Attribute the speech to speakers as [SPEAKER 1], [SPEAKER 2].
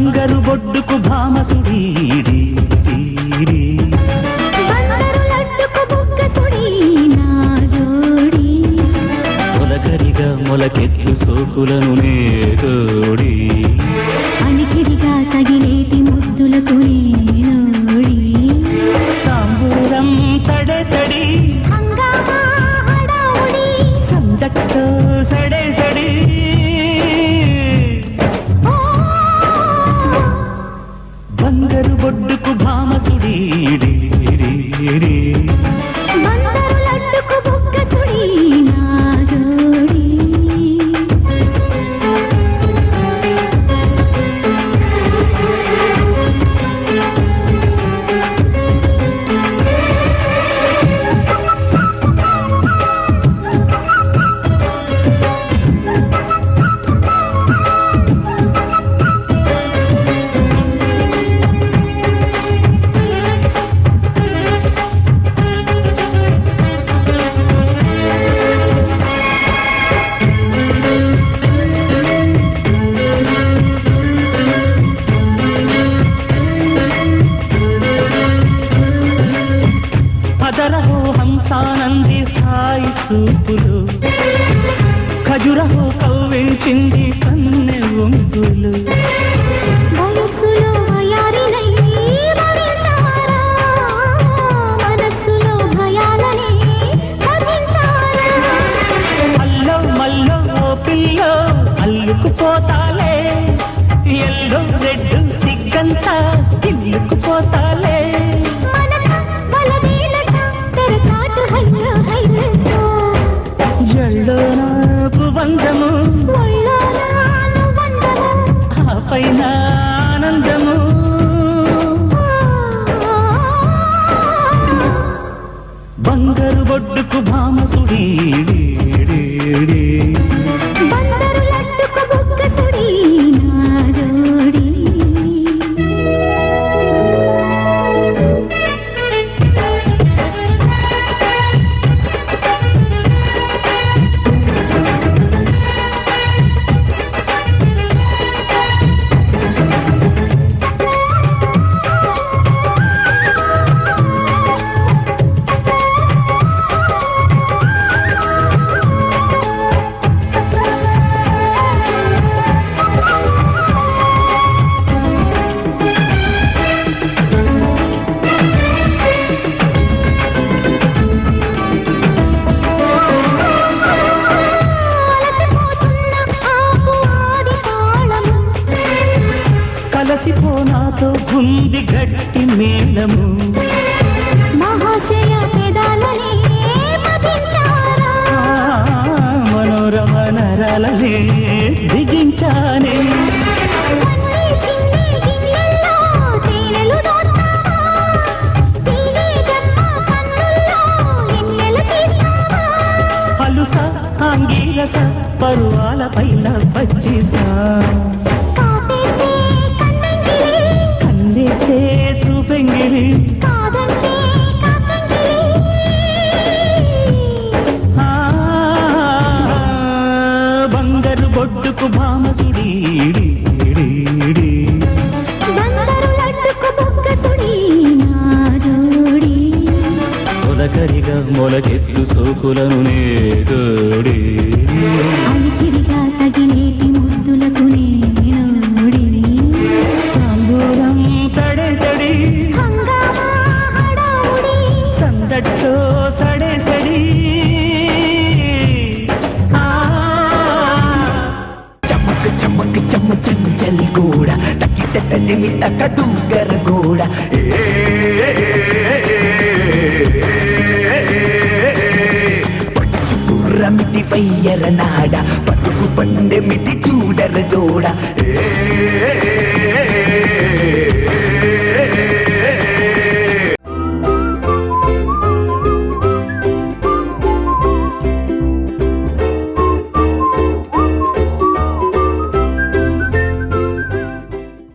[SPEAKER 1] బంగారు బొడ్డుకు భామసుడీడి
[SPEAKER 2] బంగారు లడ్డుకు బుగ్గసుడి నా జోడి
[SPEAKER 1] మొలకరిగా మొలకెత్తు సోకులను నేతోడి
[SPEAKER 2] అలికిడిగా తగిలేటి ముద్దులకు నేనోడి
[SPEAKER 1] తాంబూలం తడే తడి
[SPEAKER 2] హంగామా హడావుడి
[SPEAKER 1] సందట్టో సడే సడి బంగారు బొడ్డుకు భామసుడీడి
[SPEAKER 2] బంగారు లడ్డుకు బుగ్గసుడి నా జోడి అదరహో హంసానంది హాయి చూపులు ఖజురహో కవ్వించింది కన్నె వంపులు వయస్సులో వయారినై వరించారా మనస్సులో భయాలని వధించారా
[SPEAKER 1] అల్లో మల్లో ఓ పిల్లో అల్లుకుపోతాలే ఎల్లో రెడ్ సిగ్గంతా ఇల్లుకుపోతాలే
[SPEAKER 2] మనస బలమేలస తెరచాటు హయ్యో హయ్యో
[SPEAKER 1] ఎల్లో నాకు బంధము
[SPEAKER 2] ఒళ్ళో నాను వందము
[SPEAKER 1] ఆ పైన ఆనందము బంగారు బొడ్డుకు భామసుడీడి
[SPEAKER 2] బంగారు లడ్డుకు బుగ్గసుడి నా జోడి
[SPEAKER 1] కలసిపోనాతో గుంది గట్టి మేళము
[SPEAKER 2] మహాశయ పెదాలని మదించారా
[SPEAKER 1] మనోరమ నరాలనే దిగించానే
[SPEAKER 2] కన్నీ చిన్ని గిన్నెల్లో తేనెలు దోస్తావా తీనే జన్మ కన్నుల్లో ఎన్నెలు తీస్తావా
[SPEAKER 1] అలుస ఆంగీరస పరువాల పైన పచ్చిసా
[SPEAKER 2] కాపేసే కన్నంగిలి
[SPEAKER 1] కన్నేసే చూపెంగిలి
[SPEAKER 2] కాదంటే కాకంగిలి
[SPEAKER 1] ఆ, బంగారు బొడ్డుకు భామసుడీడి
[SPEAKER 2] బంగారు లడ్డుకు బుగ్గసుడి నా జోడి
[SPEAKER 1] మొలకరిగా మొలకెత్తు సోకులను నేతోడి
[SPEAKER 2] అలికిడిగా తగిలేటి ముద్దులకు నేనోడి
[SPEAKER 1] తాంబూలం తడే తడి
[SPEAKER 2] హంగామా హడావుడి
[SPEAKER 1] సందట్టో సడే సడి
[SPEAKER 3] చమక్ చమక్ చమ చంచల్ గోడ తకిట తదిమి తక దుంగర గోడ పట్టుకుర్రమిటి వయ్యర నాడ పట్టుకు పండెమిటి చూడర జోడ